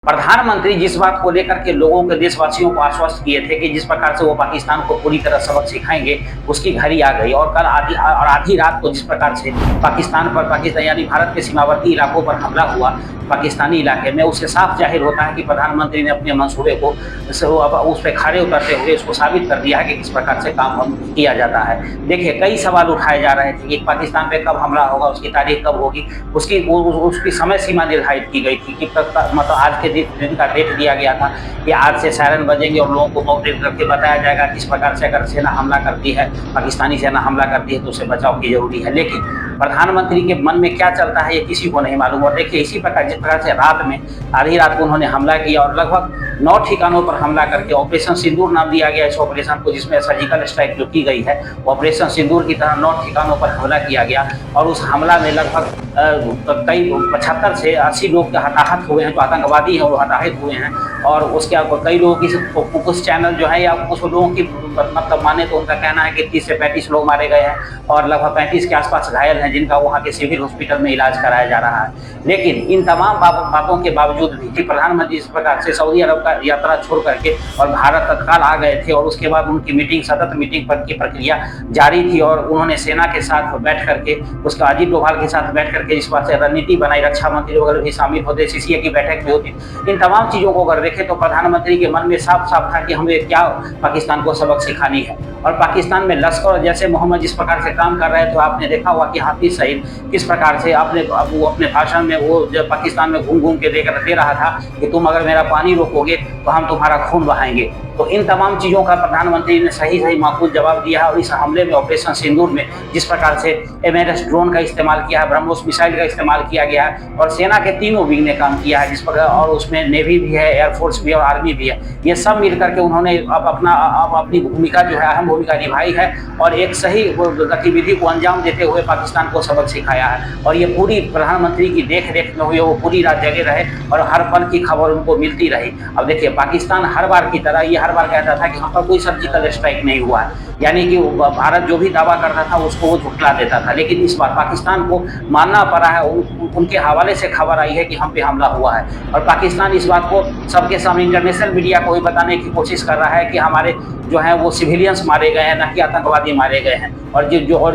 प्रधानमंत्री जिस बात को लेकर के लोगों के देशवासियों को आश्वस्त किए थे कि जिस प्रकार से वो पाकिस्तान को पूरी तरह सबक सिखाएंगे, उसकी घड़ी आ गई। और कल आधी रात को जिस प्रकार से पाकिस्तान यानी भारत के सीमावर्ती इलाकों पर हमला हुआ पाकिस्तानी इलाके में, उससे साफ जाहिर होता है कि प्रधानमंत्री ने अपने मंसूबे को उस पर खड़े उतरते हुए उसको साबित कर दिया है कि किस प्रकार से काम किया जाता है। देखिए, कई सवाल उठाए जा रहे थे कि पाकिस्तान पे कब हमला होगा, उसकी तारीख कब होगी, उसकी समय सीमा निर्धारित की गई थी कि मतलब आज के दिन का डेट दिया गया था कि आज से सायरन बजेंगे और लोगों को मॉक करके बताया जाएगा किस प्रकार से अगर सेना हमला करती है, पाकिस्तानी सेना हमला करती है तो उसे बचाव की जरूरी है। लेकिन प्रधानमंत्री के मन में क्या चलता है ये किसी को नहीं मालूम। और देखिए, इसी प्रकार जिस प्रकार से रात में आधी रात को उन्होंने हमला किया और लगभग 9 ठिकानों पर हमला करके ऑपरेशन सिंदूर नाम दिया गया इस ऑपरेशन को, जिसमें सर्जिकल स्ट्राइक जो की गई है ऑपरेशन सिंदूर की तरह 9 ठिकानों पर हमला किया गया। और उस हमला में लगभग कई 75 से 80 लोग हताहत हुए हैं, जो आतंकवादी हैं वो हताहत हुए हैं। और उसके कई लोगों की कुछ चैनल जो है या कुछ लोगों की मतलब माने तो उनका कहना है कि 30 से 35 लोग मारे गए हैं और लगभग 35 के आसपास घायल हैं, जिनका वहाँ के सिविल हॉस्पिटल में इलाज कराया जा रहा है। लेकिन इन तमाम बातों के बावजूद भी प्रधानमंत्री इस प्रकार से सऊदी अरब का यात्रा छोड़ करके और भारत तत्काल आ गए थे। और उसके बाद उनकी सतत मीटिंग पर की प्रक्रिया जारी थी और उन्होंने सेना के साथ बैठ करके, उसका अजीत डोभाल के साथ बैठ करके इस बात से रणनीति बनाई, रक्षा मंत्री वगैरह भी शामिल होते, सीसीए की बैठक भी होती। इन तमाम चीज़ों को अगर देखें तो प्रधानमंत्री के मन में साफ साफ था कि हमें क्या पाकिस्तान को सबक सिखानी है। और पाकिस्तान में लश्कर जैसे मोहम्मद जिस प्रकार से काम कर रहे हैं, तो आपने देखा हुआ कि हाफिज सईद किस प्रकार से वो अपने भाषण में वो जब पाकिस्तान में घूम घूम के दे रहा था कि तुम अगर मेरा पानी रोकोगे तो हम तुम्हारा खून बहाएंगे। तो इन तमाम चीज़ों का प्रधानमंत्री ने सही माकूल जवाब दिया है। और इस हमले में ऑपरेशन सिंदूर में जिस प्रकार से एमएनएस ड्रोन का इस्तेमाल किया है, ब्रह्मोस मिसाइल का इस्तेमाल किया गया है और सेना के तीनों विंग ने काम किया है जिस प्रकार, और उसमें नेवी भी है, एयरफोर्स भी है और आर्मी भी है। ये सब मिल करके उन्होंने अब अपनी भूमिका जो है अहम भूमिका निभाई है और एक सही गतिविधि को अंजाम देते हुए पाकिस्तान को सबक सिखाया है। और ये पूरी प्रधानमंत्री की देख रेख में हुई, वो पूरी रात जगे रहे और हर पल की खबर उनको मिलती रही। अब देखिए, पाकिस्तान हर बार की तरह ये हर बार कहता था कि हम पर कोई सर्जिकल स्ट्राइक नहीं हुआ है, यानी कि भारत जो भी दावा करता था उसको वो झुठला देता था। लेकिन इस बार पाकिस्तान को मानना पड़ा है, उनके हवाले से खबर आई है कि हम पे हमला हुआ है। और पाकिस्तान इस बात को सबके सामने इंटरनेशनल मीडिया को भी बताने की कोशिश कर रहा है कि हमारे जो हैं वो सिविलियंस मारे गए हैं, न कि आतंकवादी मारे गए हैं। और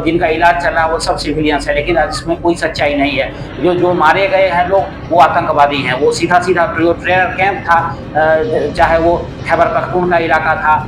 जिनका इलाज चल रहा है वो सब सिविलियंस है, लेकिन इसमें कोई सच्चाई नहीं है। जो मारे गए हैं लोग वो आतंकवादी हैं। वो सीधा जो ट्रेनर कैंप था, चाहे वो खैबर पख्तूनख्वा इलाका था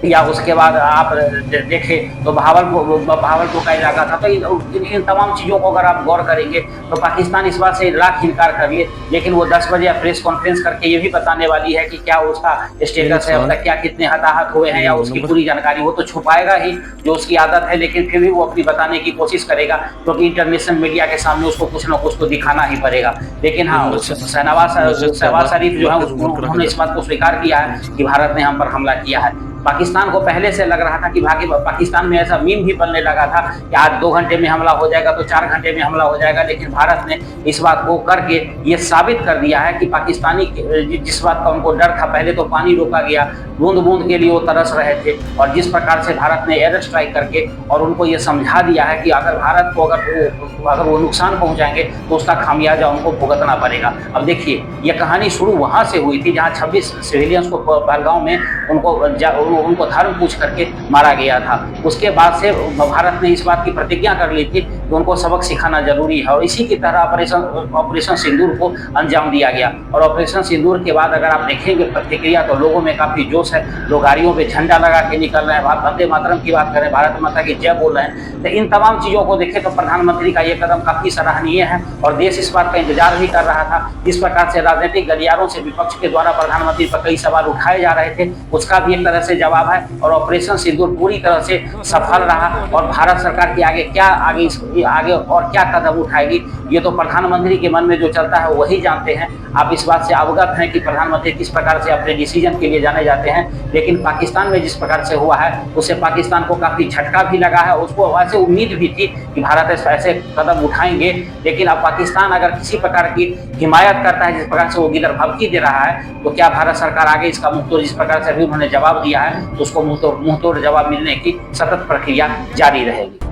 या उसके बाद आप देखें तो बहावलपुर का इलाका था। तो इन तमाम चीज़ों को अगर आप गौर करेंगे तो पाकिस्तान इस बात से लाख इनकार कर लिए, लेकिन वो 10 बजे प्रेस कॉन्फ्रेंस करके ये भी बताने वाली है कि क्या उसका स्टेटस है, अब तक क्या कितने हताहत हुए हैं या उसकी पूरी जानकारी। वो तो छुपाएगा ही, जो उसकी आदत है, लेकिन फिर भी वो अपनी बताने की कोशिश करेगा क्योंकि इंटरनेशनल मीडिया के सामने उसको कुछ ना कुछ तो दिखाना ही पड़ेगा। लेकिन हाँ, शहबाज शरीफ जो है उन्होंने इस बात को स्वीकार किया है कि भारत ने हम पर हमला किया है। पाकिस्तान को पहले से लग रहा था कि पाकिस्तान में ऐसा मीम भी बनने लगा था कि आज 2 घंटे में हमला हो जाएगा तो 4 घंटे में हमला हो जाएगा। लेकिन भारत ने इस बात को करके ये साबित कर दिया है कि पाकिस्तानी जिस बात का उनको डर था, पहले तो पानी रोका गया, बूंद बूंद के लिए वो तरस रहे थे, और जिस प्रकार से भारत ने एयर स्ट्राइक करके और उनको ये समझा दिया है कि अगर भारत को अगर वो नुकसान पहुंचाएंगे तो उसका खामियाजा उनको भुगतना पड़ेगा। अब देखिए, ये कहानी शुरू वहाँ से हुई थी जहाँ 26 सिविलियंस को पहलगांव में उनको धर्म पूछ करके मारा गया था। उसके बाद से भारत ने इस बात की प्रतिज्ञा कर ली थी कि उनको सबक सिखाना जरूरी है, और इसी की तरह ऑपरेशन सिंदूर को अंजाम दिया गया। और ऑपरेशन सिंदूर के बाद अगर आप देखेंगे प्रतिक्रिया तो लोगों में काफ़ी जोश है, लोग गाड़ियों पे झंडा लगा के निकल रहे हैं, वंदे मातरम की बात करें, भारत माता की जय बोल रहे हैं। तो इन तमाम चीज़ों को देखें तो प्रधानमंत्री का ये कदम काफ़ी सराहनीय है और देश इस बात का इंतजार भी कर रहा था। जिस प्रकार से राजनीतिक गलियारों से विपक्ष के द्वारा प्रधानमंत्री पर कई सवाल उठाए जा रहे थे, उसका भी एक तरह से जवाब है। और ऑपरेशन सिंदूर पूरी तरह से सफल रहा और भारत सरकार की आगे और क्या कदम उठाएगी, ये तो प्रधानमंत्री के मन में जो चलता है वही जानते हैं। आप इस बात से अवगत हैं कि प्रधानमंत्री किस प्रकार से अपने डिसीजन के लिए जाने जाते हैं। लेकिन पाकिस्तान में जिस प्रकार से हुआ है उससे पाकिस्तान को काफ़ी झटका भी लगा है। उसको वैसे उम्मीद भी थी कि भारत ऐसे कदम उठाएंगे, लेकिन अब पाकिस्तान अगर किसी प्रकार की हिमायत करता है, जिस प्रकार से वो गिलर भभकी दे रहा है, तो क्या भारत सरकार आगे इसका मुंहतोड़, जिस प्रकार से अभी उन्होंने जवाब दिया है तो उसको मुंहतोड़ जवाब मिलने की सतत प्रक्रिया जारी रहेगी।